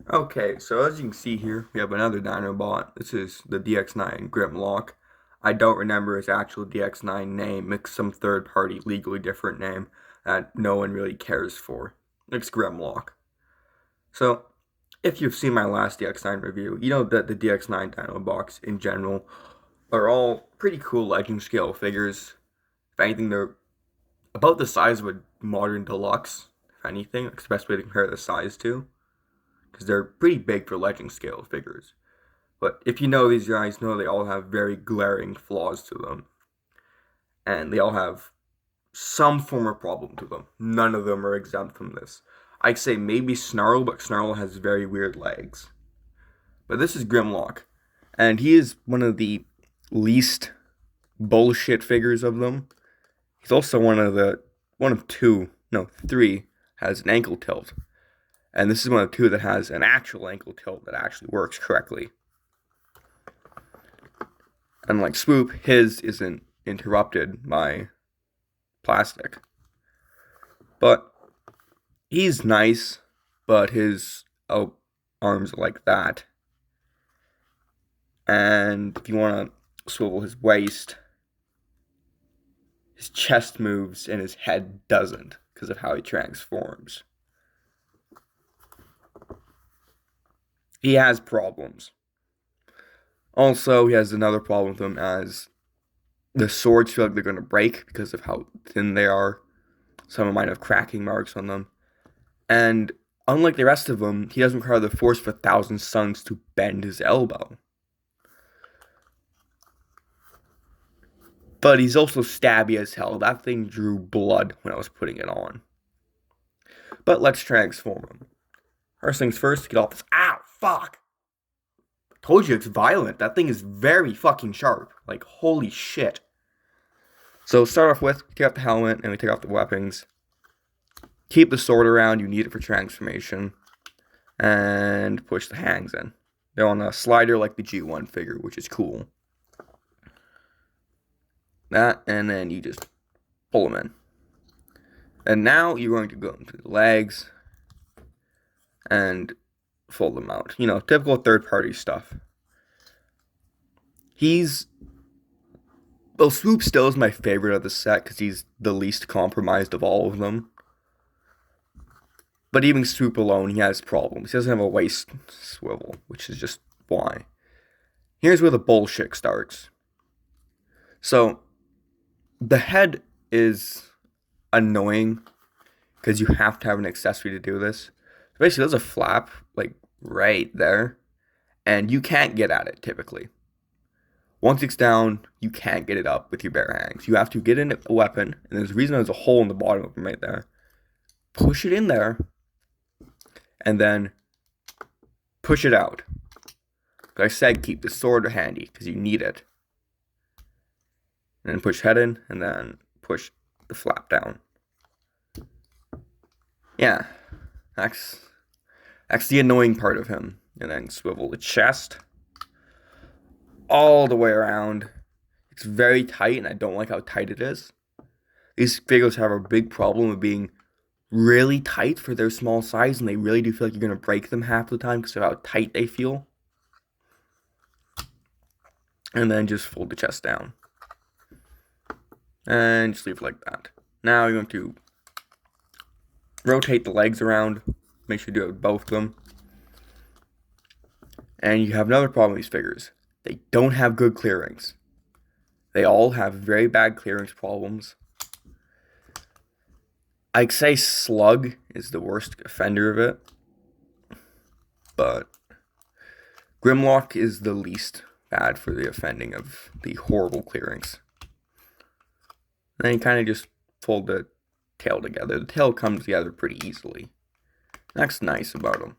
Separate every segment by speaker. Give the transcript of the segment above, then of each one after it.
Speaker 1: Okay, so as you can see here, we have another Dinobot. This is the DX9-Grimlock. I don't remember his actual DX9 name. It's some third-party, legally different name that no one really cares for. It's Grimlock. So, if you've seen my last DX9 review, you know that the DX9 Dinobots in general are all pretty cool Legend scale figures. If anything, they're about the size of a modern deluxe, if anything. That's the best way to compare the size to, because they're pretty big for Legend scale figures. But if you know these guys, know they all have very glaring flaws to them. And they all have some form of problem to them. None of them are exempt from this. I'd say maybe Snarl, but Snarl has very weird legs. But this is Grimlock. And he is one of the least bullshit figures of them. He's also one of two, no, three, has an ankle tilt. And this is one of two that has an actual ankle tilt that actually works correctly. Unlike Swoop, his isn't interrupted by plastic. But he's nice, but his arms are like that. And if you want to swivel his waist, his chest moves and his head doesn't because of how he transforms. He has problems. Also, he has another problem with him as the swords feel like they're going to break because of how thin they are. Some of them might have cracking marks on them. And unlike the rest of them, he doesn't require the force of 1,000 suns to bend his elbow. But he's also stabby as hell. That thing drew blood when I was putting it on. But let's transform him. First things first, get off this. Ow, fuck! I told you it's violent. That thing is very fucking sharp. Like, holy shit. So start off with, take off the helmet, and we take off the weapons. Keep the sword around, you need it for transformation. And push the hands in. They're on a slider like the G1 figure, which is cool. That, and then you just pull them in. And now you're going to go into the legs and fold them out. You know, typical third-party stuff. Well, Swoop still is my favorite of the set because he's the least compromised of all of them. But even Swoop alone, he has problems. He doesn't have a waist swivel, which is just why. Here's where the bullshit starts. So, the head is annoying because you have to have an accessory to do this. Basically, there's a flap, like, right there, and you can't get at it, typically. Once it's down, you can't get it up with your bare hands. You have to get in a weapon, and there's a reason there's a hole in the bottom of it right there. Push it in there, and then push it out. Like I said, keep the sword handy, because you need it. And then push head in, and then push the flap down. Yeah, that's the annoying part of him. And then swivel the chest all the way around. It's very tight, and I don't like how tight it is. These figures have a big problem of being really tight for their small size, and they really do feel like you're going to break them half the time because of how tight they feel. And then just fold the chest down. And just leave it like that. Now you're going to rotate the legs around. Make sure you do it with both of them. And you have another problem with these figures. They don't have good clearings. They all have very bad clearance problems. I'd say Slug is the worst offender of it. But Grimlock is the least bad for the offending of the horrible clearings. Then you kind of just fold the tail together. The tail comes together pretty easily. That's nice about him.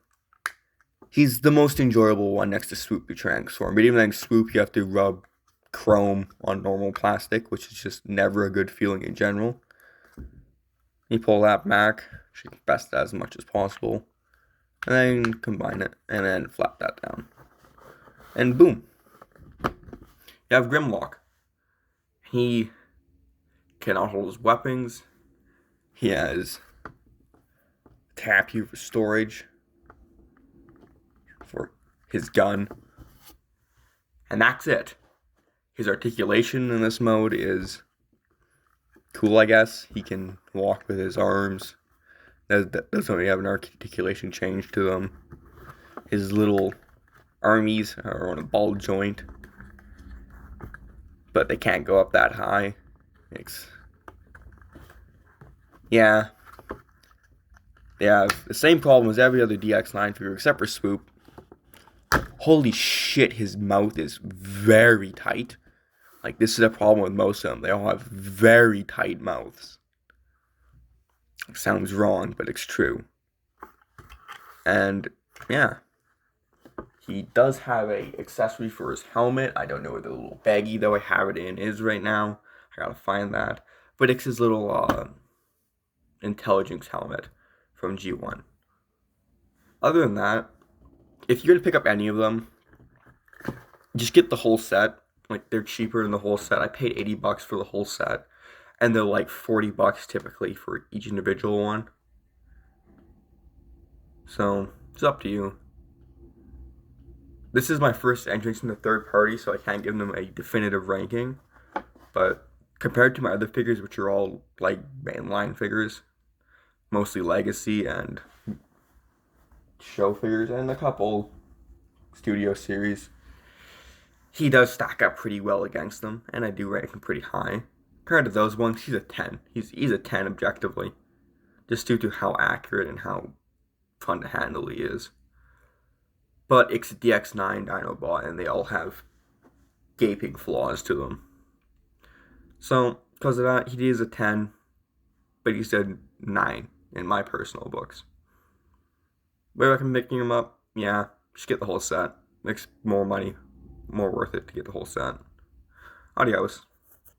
Speaker 1: He's the most enjoyable one next to Swoop to transform. But even next to Swoop, you have to rub chrome on normal plastic, which is just never a good feeling in general. You pull that back, should best that as much as possible, and then combine it, and then flap that down. And boom. You have Grimlock. He cannot hold his weapons. He has tap you for storage. his gun, and that's it. His articulation in this mode is cool, I guess. He can walk with his arms. That doesn't really have an articulation change to them. His little armies are on a ball joint, but they can't go up that high. Yeah, the same problem as every other DX9 figure except for Swoop. Holy shit, his mouth is very tight. Like, this is a problem with most of them. They all have very tight mouths. It sounds wrong, but it's true. And, yeah. He does have a accessory for his helmet. I don't know where the little baggie, though I have it in, is right now. I gotta find that. But it's his little, intelligence helmet from G1. Other than that, if you're gonna pick up any of them, just get the whole set. Like, they're cheaper than the whole set. I paid $80 for the whole set, and they're like $40 typically for each individual one. So it's up to you. This is my first entrance in the third party, so I can't give them a definitive ranking. But compared to my other figures, which are all like mainline figures, mostly legacy and show figures, and a couple studio series, he does stack up pretty well against them, and I do rank him pretty high. Compared to those ones, he's a 10. He's a 10 objectively, just due to how accurate and how fun to handle he is. But it's a DX9 Dinobot, and they all have gaping flaws to them. So, because of that, he is a 10, but he's a 9 in my personal books. Where I can picking him up, yeah, just get the whole set. Makes more money, more worth it to get the whole set. Adios.